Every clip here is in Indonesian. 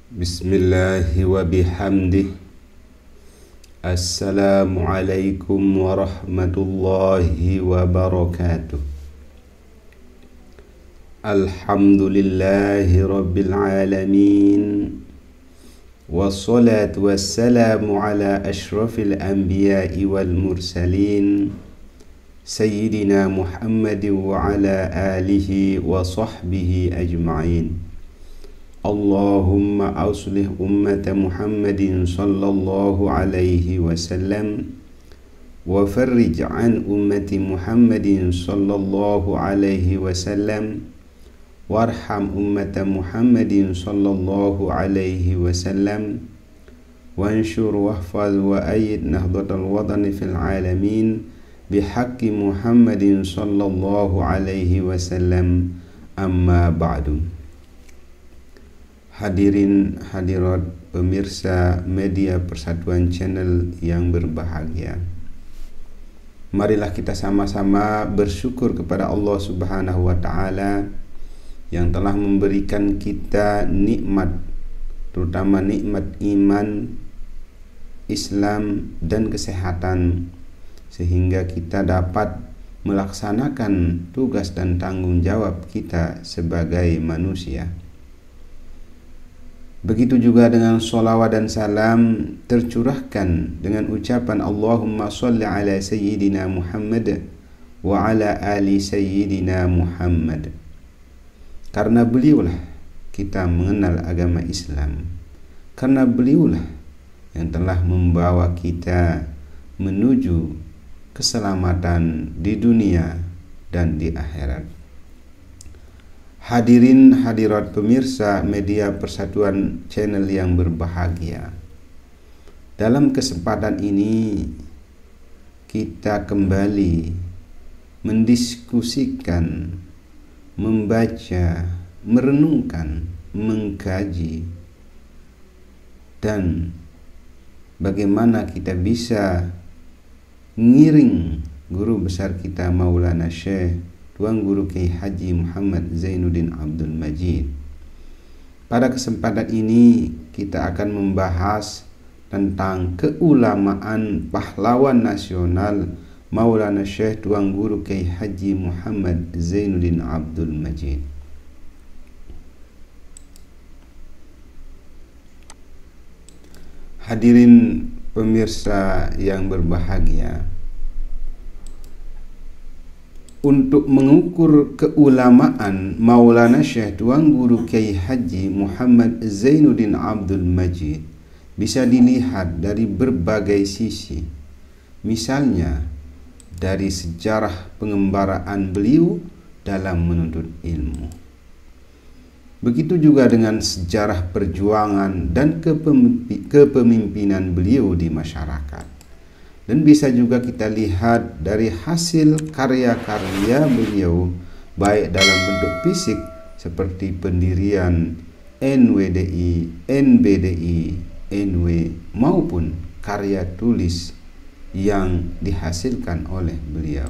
Bismillahi wa bihamdih. Assalamualaikum warahmatullahi wabarakatuh. Alhamdulillahi rabbil alamin. Wassalatu wassalamu ala ashrafil anbiya'i wal mursalin, Sayyidina Muhammadin wa ala alihi wa sahbihi ajma'in. Allahumma auslih ummata Muhammadin sallallahu alaihi wasallam wa farrij an ummati Muhammadin sallallahu alaihi wasallam warham ummata Muhammadin sallallahu alaihi wasallam wanshur wahfaz wa ayyid nahdatal wadani fil alamin bihaqqi Muhammadin sallallahu alaihi wasallam. Amma ba'du. Hadirin hadirat pemirsa media Persatuan Channel yang berbahagia, marilah kita sama-sama bersyukur kepada Allah Subhanahu wa Ta'ala yang telah memberikan kita nikmat, terutama nikmat iman, Islam dan kesehatan, sehingga kita dapat melaksanakan tugas dan tanggung jawab kita sebagai manusia. Begitu juga dengan sholawat dan salam tercurahkan dengan ucapan Allahumma sholli ala Sayyidina Muhammad wa ala ali Sayyidina Muhammad. Karena beliaulah kita mengenal agama Islam, karena beliaulah yang telah membawa kita menuju keselamatan di dunia dan di akhirat. Hadirin hadirat pemirsa media Persatuan Channel yang berbahagia, dalam kesempatan ini kita kembali mendiskusikan, membaca, merenungkan, mengkaji, dan bagaimana kita bisa ngiring guru besar kita Maulana Syekh Tuan Guru Kiai Haji Muhammad Zainuddin Abdul Majid. Pada kesempatan ini kita akan membahas tentang keulamaan pahlawan nasional Maulana Syekh Tuan Guru Kiai Haji Muhammad Zainuddin Abdul Majid. Hadirin pemirsa yang berbahagia, untuk mengukur keulamaan Maulana Syekh Tuan Guru Kiai Haji Muhammad Zainuddin Abdul Majid bisa dilihat dari berbagai sisi. Misalnya dari sejarah pengembaraan beliau dalam menuntut ilmu. Begitu juga dengan sejarah perjuangan dan kepemimpinan beliau di masyarakat. Dan bisa juga kita lihat dari hasil karya-karya beliau, baik dalam bentuk fisik seperti pendirian NWDI, NBDI, NW, maupun karya tulis yang dihasilkan oleh beliau.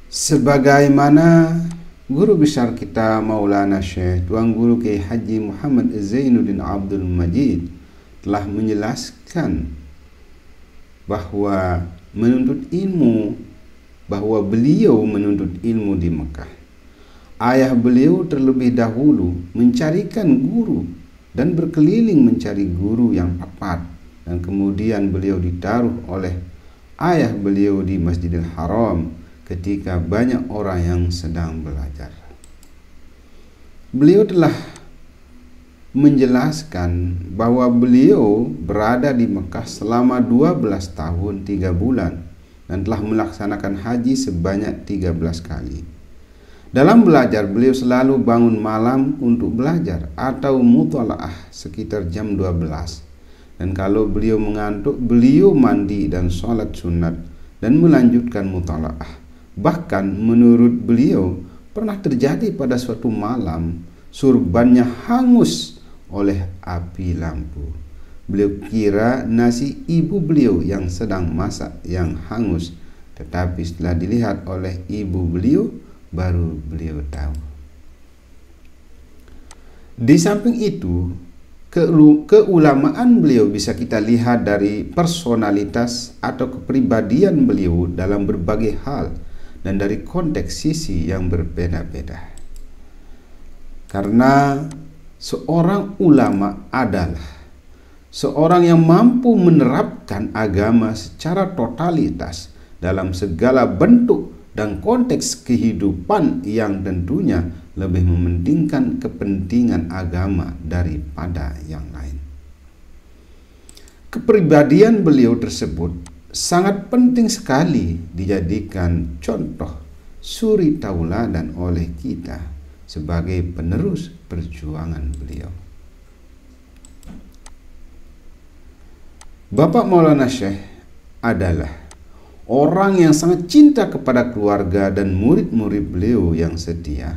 Sebagaimana guru besar kita Maulana Syekh Tuan Guru Kiai Haji Muhammad Zainuddin Abdul Majid telah menjelaskan bahwa beliau menuntut ilmu di Mekah. Ayah beliau terlebih dahulu mencarikan guru dan berkeliling mencari guru yang tepat, dan kemudian beliau ditaruh oleh ayah beliau di Masjidil Haram ketika banyak orang yang sedang belajar. Beliau telah menjelaskan bahwa beliau berada di Mekah selama 12 tahun 3 bulan dan telah melaksanakan haji sebanyak 13 kali. Dalam belajar beliau selalu bangun malam untuk belajar atau mutalaah sekitar jam 12. Dan kalau beliau mengantuk, beliau mandi dan sholat sunat dan melanjutkan mutalaah. Bahkan menurut beliau pernah terjadi pada suatu malam surbannya hangus oleh api lampu. Beliau kira nasi ibu beliau yang sedang masak yang hangus, tetapi setelah dilihat oleh ibu beliau baru beliau tahu. Di samping itu, keulamaan beliau bisa kita lihat dari personalitas atau kepribadian beliau dalam berbagai hal dan dari konteks sisi yang berbeda-beda. Karena seorang ulama adalah seorang yang mampu menerapkan agama secara totalitas dalam segala bentuk dan konteks kehidupan yang tentunya lebih mementingkan kepentingan agama daripada yang lain. Kepribadian beliau tersebut sangat penting sekali dijadikan contoh suri tauladan oleh kita sebagai penerus perjuangan beliau. Bapak Maulana Syekh adalah orang yang sangat cinta kepada keluarga dan murid-murid beliau yang setia.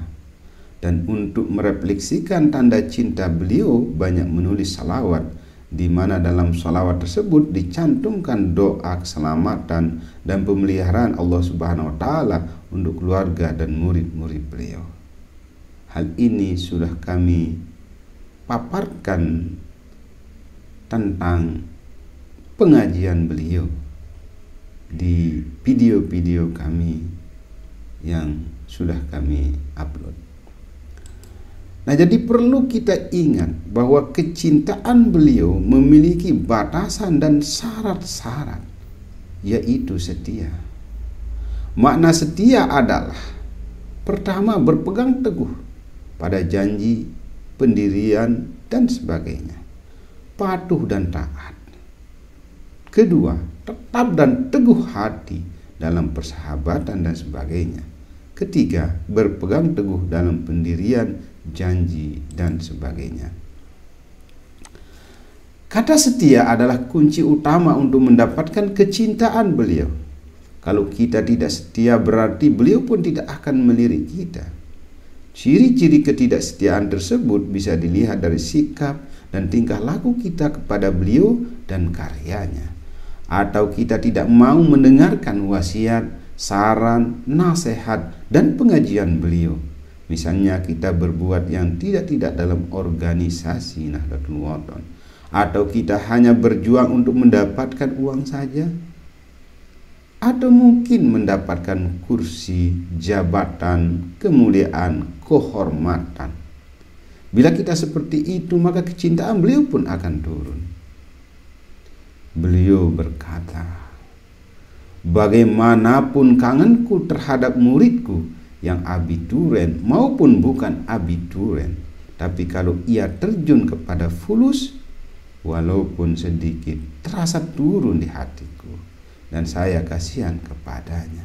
Dan untuk merefleksikan tanda cinta beliau banyak menulis salawat, di mana dalam salawat tersebut dicantumkan doa keselamatan dan pemeliharaan Allah Subhanahu wa taala untuk keluarga dan murid-murid beliau. Hal ini sudah kami paparkan tentang pengajian beliau di video-video kami yang sudah kami upload. Nah, jadi perlu kita ingat bahwa kecintaan beliau memiliki batasan dan syarat-syarat, yaitu setia. Makna setia adalah pertama, berpegang teguh pada janji, pendirian, dan sebagainya. Patuh dan taat. Kedua, tetap dan teguh hati dalam persahabatan dan sebagainya. Ketiga, berpegang teguh dalam pendirian, janji, dan sebagainya. Kata setia adalah kunci utama untuk mendapatkan kecintaan beliau. Kalau kita tidak setia, berarti beliau pun tidak akan melirik kita. Ciri-ciri ketidaksetiaan tersebut bisa dilihat dari sikap dan tingkah laku kita kepada beliau dan karyanya. Atau kita tidak mau mendengarkan wasiat, saran, nasihat, dan pengajian beliau. Misalnya kita berbuat yang tidak dalam organisasi Nahdlatul Wathon, atau kita hanya berjuang untuk mendapatkan uang saja, atau mungkin mendapatkan kursi, jabatan, kemuliaan, kehormatan. Bila kita seperti itu, maka kecintaan beliau pun akan turun. Beliau berkata, bagaimanapun kangenku terhadap muridku yang abituren maupun bukan abituren, tapi kalau ia terjun kepada fulus, walaupun sedikit, terasa turun di hatiku, dan saya kasihan kepadanya.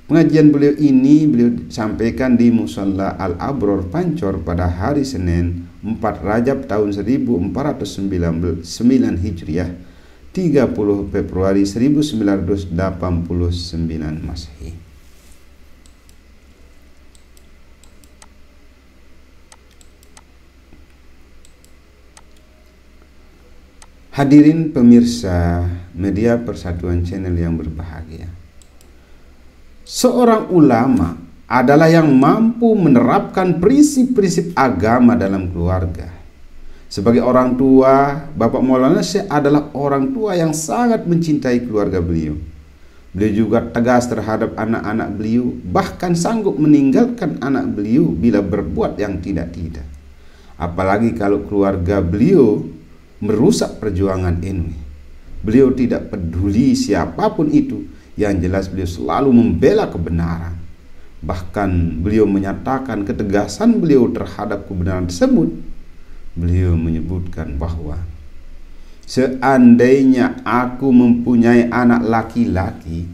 Pengajian beliau ini beliau sampaikan di Musalla Al-Abror Pancor pada hari Senin 4 Rajab tahun 1499 Hijriah, 30 Februari 1989 Masehi. Hadirin pemirsa media Persatuan Channel yang berbahagia, seorang ulama adalah yang mampu menerapkan prinsip-prinsip agama dalam keluarga. Sebagai orang tua, Bapak Maulana Syekh adalah orang tua yang sangat mencintai keluarga beliau. Beliau juga tegas terhadap anak-anak beliau, bahkan sanggup meninggalkan anak beliau bila berbuat yang tidak-tidak. Apalagi kalau keluarga beliau merusak perjuangan NU. Beliau tidak peduli siapapun itu, yang jelas beliau selalu membela kebenaran. Bahkan beliau menyatakan ketegasan beliau terhadap kebenaran tersebut. Beliau menyebutkan bahwa seandainya aku mempunyai anak laki-laki,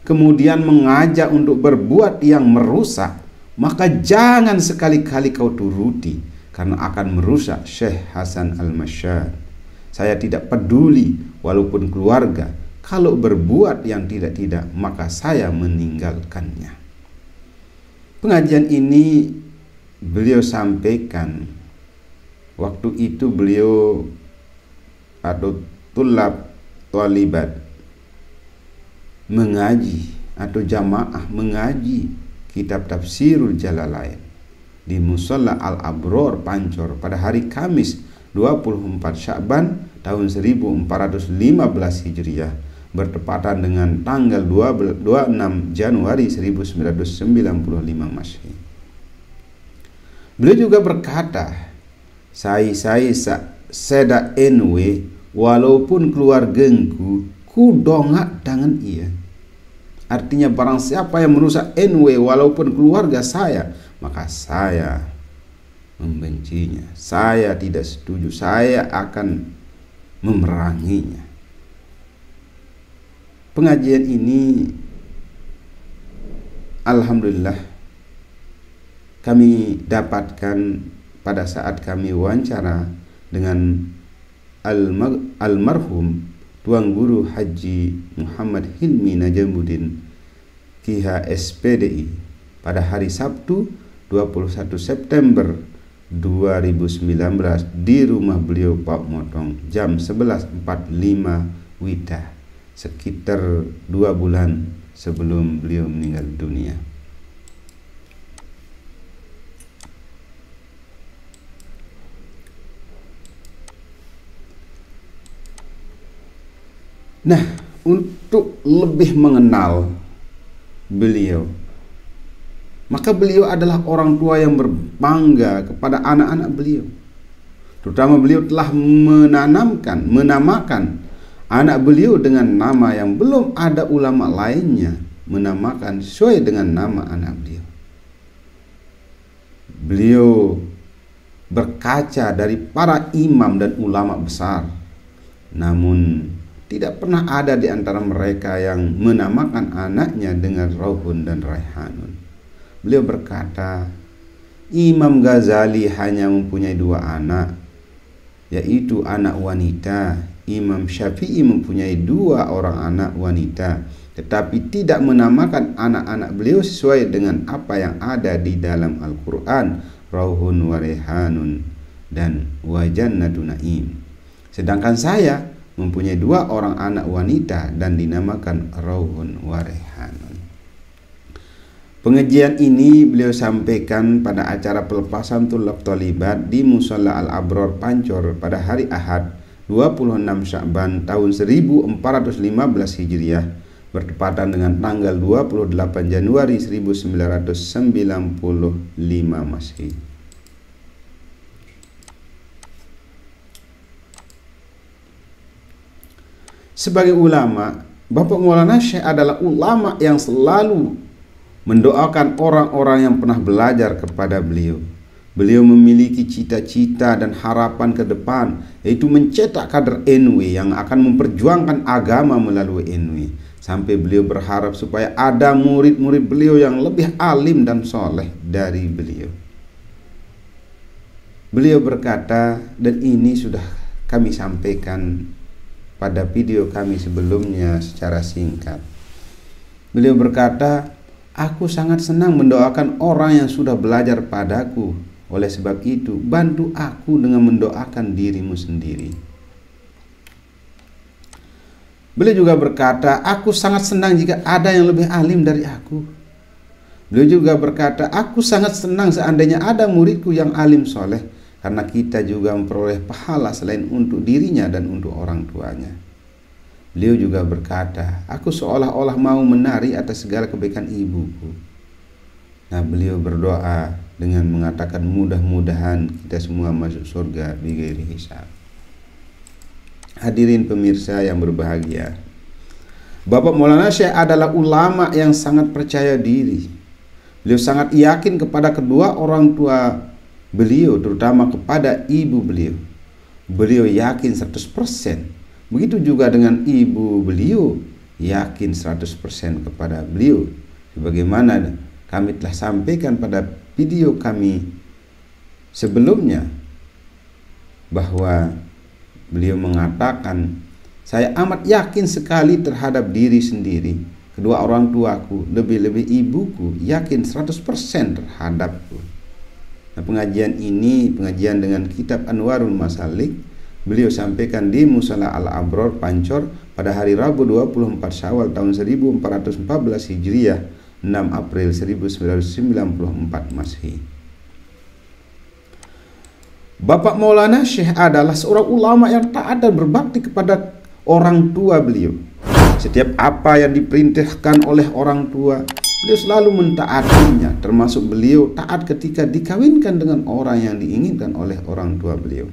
kemudian mengajak untuk berbuat yang merusak, maka jangan sekali-kali kau turuti, karena akan merusak Syekh Hasan Al-Masyad. Saya tidak peduli walaupun keluarga, kalau berbuat yang tidak-tidak maka saya meninggalkannya. Pengajian ini beliau sampaikan waktu itu beliau atau tulab talibat mengaji atau jamaah mengaji kitab Tafsirul Jalalain. di Musholla Al-Abror Pancor pada hari Kamis 24 Sya'ban tahun 1415 Hijriah, bertepatan dengan tanggal 26 Januari 1995 Masehi. Beliau juga berkata, saya seda enwe walaupun keluargaku ku dongak dengan ia. Artinya barang siapa yang merusak enwe walaupun keluarga saya, maka saya membencinya, saya tidak setuju, saya akan memeranginya. Pengajian ini alhamdulillah kami dapatkan pada saat kami wawancara dengan almarhum Tuan Guru Haji Muhammad Hilmi Najamuddin KH SPDI pada hari Sabtu 21 September 2019 di rumah beliau Pak Motong jam 11.45 WITA, sekitar 2 bulan sebelum beliau meninggal dunia. Nah, untuk lebih mengenal beliau, maka beliau adalah orang tua yang berbangga kepada anak-anak beliau. Terutama beliau telah menamakan anak beliau dengan nama yang belum ada ulama lainnya menamakan sesuai dengan nama anak beliau. Beliau berkaca dari para imam dan ulama besar, namun tidak pernah ada di antara mereka yang menamakan anaknya dengan Rauhun dan Raihanun. Beliau berkata, Imam Ghazali hanya mempunyai 2 anak, yaitu anak wanita. Imam Syafi'i mempunyai 2 orang anak wanita, tetapi tidak menamakan anak-anak beliau sesuai dengan apa yang ada di dalam Al-Quran, Rauhun wa Raihanun dan wa Jannatun Na'im. Sedangkan saya mempunyai 2 orang anak wanita dan dinamakan Rauhun wa Raihanun. Pengajian ini beliau sampaikan pada acara pelepasan Thulab Thalibat di Musholla Al-Abror Pancor pada hari Ahad 26 Sya'ban tahun 1415 Hijriah, bertepatan dengan tanggal 28 Januari 1995 Masehi. Sebagai ulama, Bapak Maulana Syekh adalah ulama yang selalu mendoakan orang-orang yang pernah belajar kepada beliau. Beliau memiliki cita-cita dan harapan ke depan, yaitu mencetak kader NW yang akan memperjuangkan agama melalui NW. Sampai beliau berharap supaya ada murid-murid beliau yang lebih alim dan soleh dari beliau. Beliau berkata, dan ini sudah kami sampaikan pada video kami sebelumnya secara singkat. Beliau berkata, aku sangat senang mendoakan orang yang sudah belajar padaku. Oleh sebab itu, bantu aku dengan mendoakan dirimu sendiri. Beliau juga berkata, aku sangat senang jika ada yang lebih alim dari aku. Beliau juga berkata, aku sangat senang seandainya ada muridku yang alim soleh, karena kita juga memperoleh pahala selain untuk dirinya dan untuk orang tuanya. Beliau juga berkata, aku seolah-olah mau menari atas segala kebaikan ibuku. Nah, beliau berdoa dengan mengatakan mudah-mudahan kita semua masuk surga bighairi hisab. Hadirin pemirsa yang berbahagia, Bapak Maulana Syekh adalah ulama yang sangat percaya diri. Beliau sangat yakin kepada kedua orang tua beliau, terutama kepada ibu beliau. Beliau yakin 100%. Begitu juga dengan ibu beliau, yakin 100% kepada beliau. Sebagaimana kami telah sampaikan pada video kami sebelumnya, bahwa beliau mengatakan, saya amat yakin sekali terhadap diri sendiri, kedua orang tuaku, lebih-lebih ibuku, yakin 100% terhadapku. Nah, pengajian ini, pengajian dengan kitab Anwarul Masalik, beliau sampaikan di Musholla Al-Abror Pancor pada hari Rabu 24 Syawal tahun 1414 Hijriah, 6 April 1994 Masehi. Bapak Maulana Syekh adalah seorang ulama yang taat dan berbakti kepada orang tua beliau. Setiap apa yang diperintahkan oleh orang tua, beliau selalu mentaatinya, termasuk beliau taat ketika dikawinkan dengan orang yang diinginkan oleh orang tua beliau.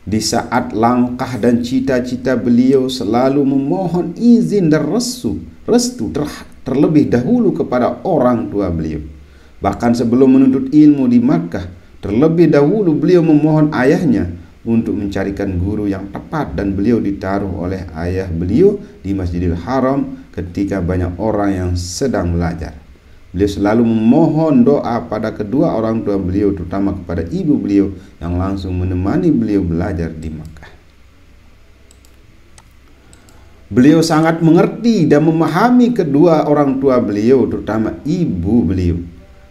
Di saat langkah dan cita-cita beliau selalu memohon izin dan restu terlebih dahulu kepada orang tua beliau. Bahkan sebelum menuntut ilmu di Makkah, terlebih dahulu beliau memohon ayahnya untuk mencarikan guru yang tepat, dan beliau ditaruh oleh ayah beliau di Masjidil Haram ketika banyak orang yang sedang belajar. Beliau selalu memohon doa pada kedua orang tua beliau, terutama kepada ibu beliau yang langsung menemani beliau belajar di Makkah. Beliau sangat mengerti dan memahami kedua orang tua beliau, terutama ibu beliau.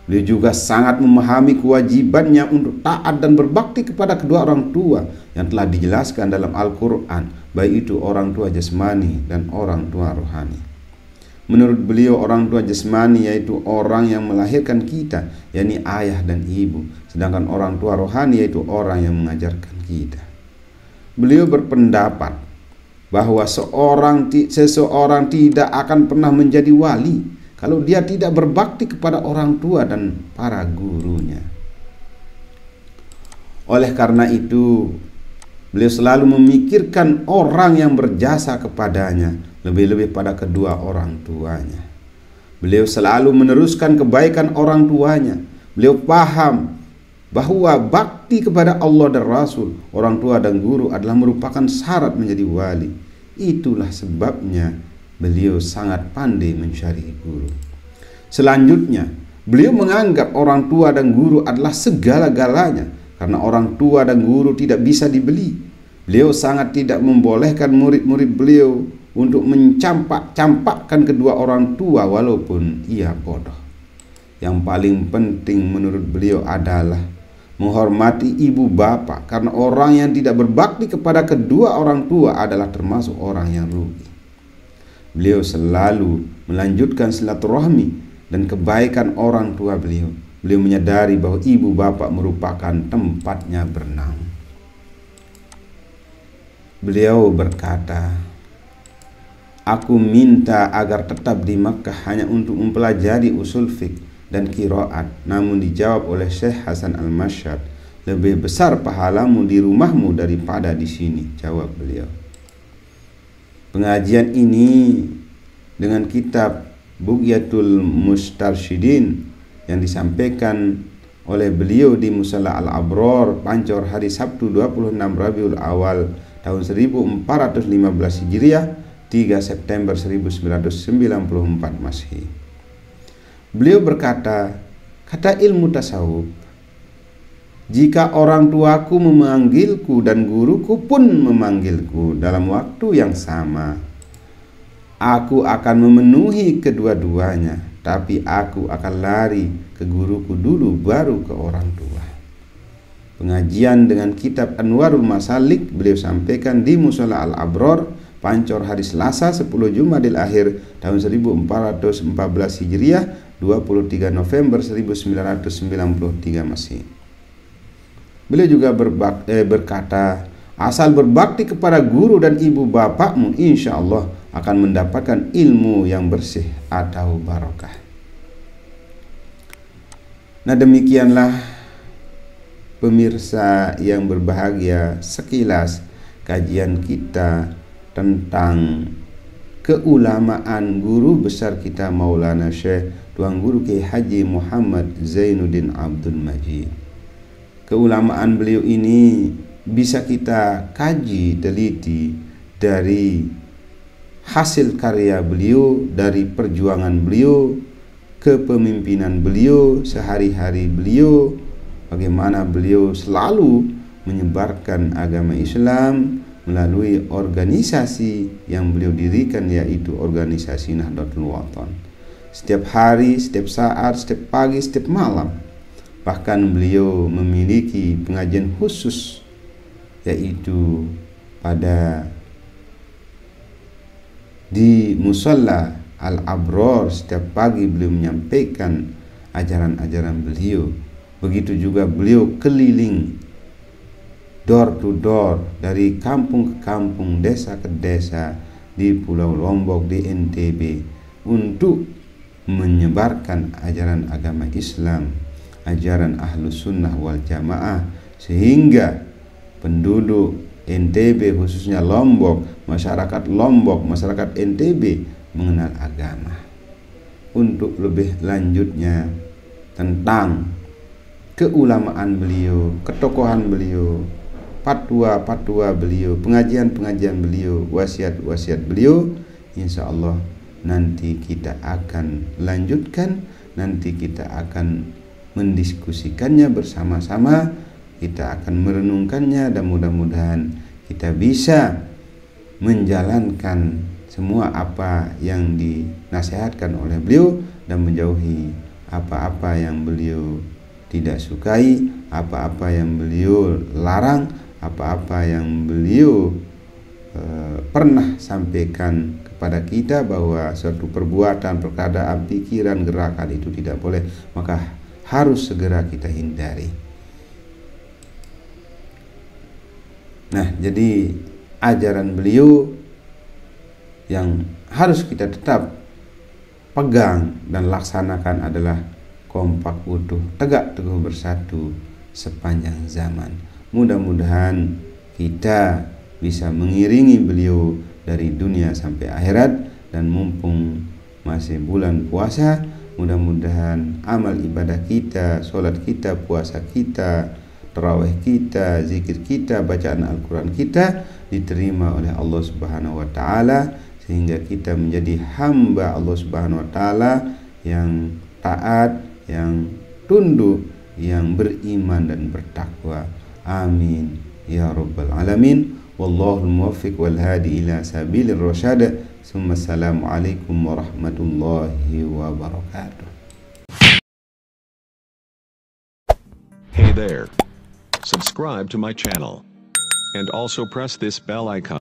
Beliau juga sangat memahami kewajibannya untuk taat dan berbakti kepada kedua orang tua yang telah dijelaskan dalam Al-Quran, baik itu orang tua jasmani dan orang tua rohani. Menurut beliau, orang tua jasmani yaitu orang yang melahirkan kita, yakni ayah dan ibu, sedangkan orang tua rohani yaitu orang yang mengajarkan kita. Beliau berpendapat bahwa seseorang tidak akan pernah menjadi wali kalau dia tidak berbakti kepada orang tua dan para gurunya. Oleh karena itu, beliau selalu memikirkan orang yang berjasa kepadanya, lebih-lebih pada kedua orang tuanya. Beliau selalu meneruskan kebaikan orang tuanya. Beliau paham bahwa bakti kepada Allah dan Rasul, orang tua dan guru adalah merupakan syarat menjadi wali. Itulah sebabnya beliau sangat pandai mencari guru. Selanjutnya, beliau menganggap orang tua dan guru adalah segala-galanya, karena orang tua dan guru tidak bisa dibeli. Beliau sangat tidak membolehkan murid-murid beliau untuk mencampak-campakkan kedua orang tua walaupun ia bodoh. Yang paling penting menurut beliau adalah menghormati ibu bapak, karena orang yang tidak berbakti kepada kedua orang tua adalah termasuk orang yang rugi. Beliau selalu melanjutkan silaturahmi dan kebaikan orang tua beliau. Beliau menyadari bahwa ibu bapak merupakan tempatnya bernaung. Beliau berkata, "Aku minta agar tetap di Makkah hanya untuk mempelajari usul fiqh dan qiraat." Namun dijawab oleh Syekh Hasan Al-Mashhad, "Lebih besar pahalamu di rumahmu daripada di sini," jawab beliau. Pengajian ini dengan kitab Bughyatul Mustarsyidin yang disampaikan oleh beliau di Musalla Al-Abror, Pancor, hari Sabtu 26 Rabiul Awal tahun 1415 Hijriah, 3 September 1994 Masehi. Beliau berkata, kata ilmu tasawuf, "Jika orang tuaku memanggilku dan guruku pun memanggilku dalam waktu yang sama, aku akan memenuhi kedua-duanya, tapi aku akan lari ke guruku dulu baru ke orang tua." Pengajian dengan kitab Anwarul Masalik beliau sampaikan di Musalla Al-Abror, Pancor, hari Selasa 10 Jumadil Akhir tahun 1414 Hijriah, 23 November 1993 Masehi. Beliau juga berkata, "Asal berbakti kepada guru dan ibu bapakmu, insya Allah akan mendapatkan ilmu yang bersih atau barokah." Nah, demikianlah pemirsa yang berbahagia, sekilas kajian kita tentang keulamaan guru besar kita Maulana Syekh Tuan Guru Kiai Haji Muhammad Zainuddin Abdul Majid. Keulamaan beliau ini bisa kita kaji teliti dari hasil karya beliau, dari perjuangan beliau, kepemimpinan beliau, sehari-hari beliau, bagaimana beliau selalu menyebarkan agama Islam melalui organisasi yang beliau dirikan, yaitu organisasi Nahdlatul Wathon. Setiap hari, setiap saat, setiap pagi, setiap malam. Bahkan beliau memiliki pengajian khusus, yaitu pada di Musalla Al-Abror. Setiap pagi beliau menyampaikan ajaran-ajaran beliau. Begitu juga beliau keliling door to door, dari kampung ke kampung, desa ke desa di Pulau Lombok, di NTB, untuk menyebarkan ajaran agama Islam, ajaran Ahlus Sunnah wal Jamaah, sehingga penduduk NTB, khususnya Lombok, masyarakat Lombok, masyarakat NTB mengenal agama. Untuk lebih lanjutnya tentang keulamaan beliau, ketokohan beliau, fatwa-fatwa beliau, pengajian-pengajian beliau, wasiat-wasiat beliau, insya Allah nanti kita akan lanjutkan, nanti kita akan mendiskusikannya bersama-sama, kita akan merenungkannya, dan mudah-mudahan kita bisa menjalankan semua apa yang dinasihatkan oleh beliau dan menjauhi apa-apa yang beliau tidak sukai, apa-apa yang beliau larang, apa-apa yang beliau pernah sampaikan kepada kita bahwa suatu perbuatan, perkataan, pikiran, gerakan itu tidak boleh, maka harus segera kita hindari. Nah, jadi ajaran beliau yang harus kita tetap pegang dan laksanakan adalah kompak utuh, tegak teguh bersatu sepanjang zaman. Mudah-mudahan kita bisa mengiringi beliau dari dunia sampai akhirat, dan mumpung masih bulan puasa, mudah-mudahan amal ibadah kita, sholat kita, puasa kita, tarawih kita, zikir kita, bacaan Al-Quran kita diterima oleh Allah Subhanahu wa Ta'ala, sehingga kita menjadi hamba Allah Subhanahu wa Ta'ala yang taat, yang tunduk, yang beriman dan bertakwa. Amin ya rabbal alamin. Wallahul muwaffiq wal hadi ila sabilir rasyad. Assalamualaikum warahmatullahi wabarakatuh. Hey there. Subscribe to my channel. And also press this bell icon.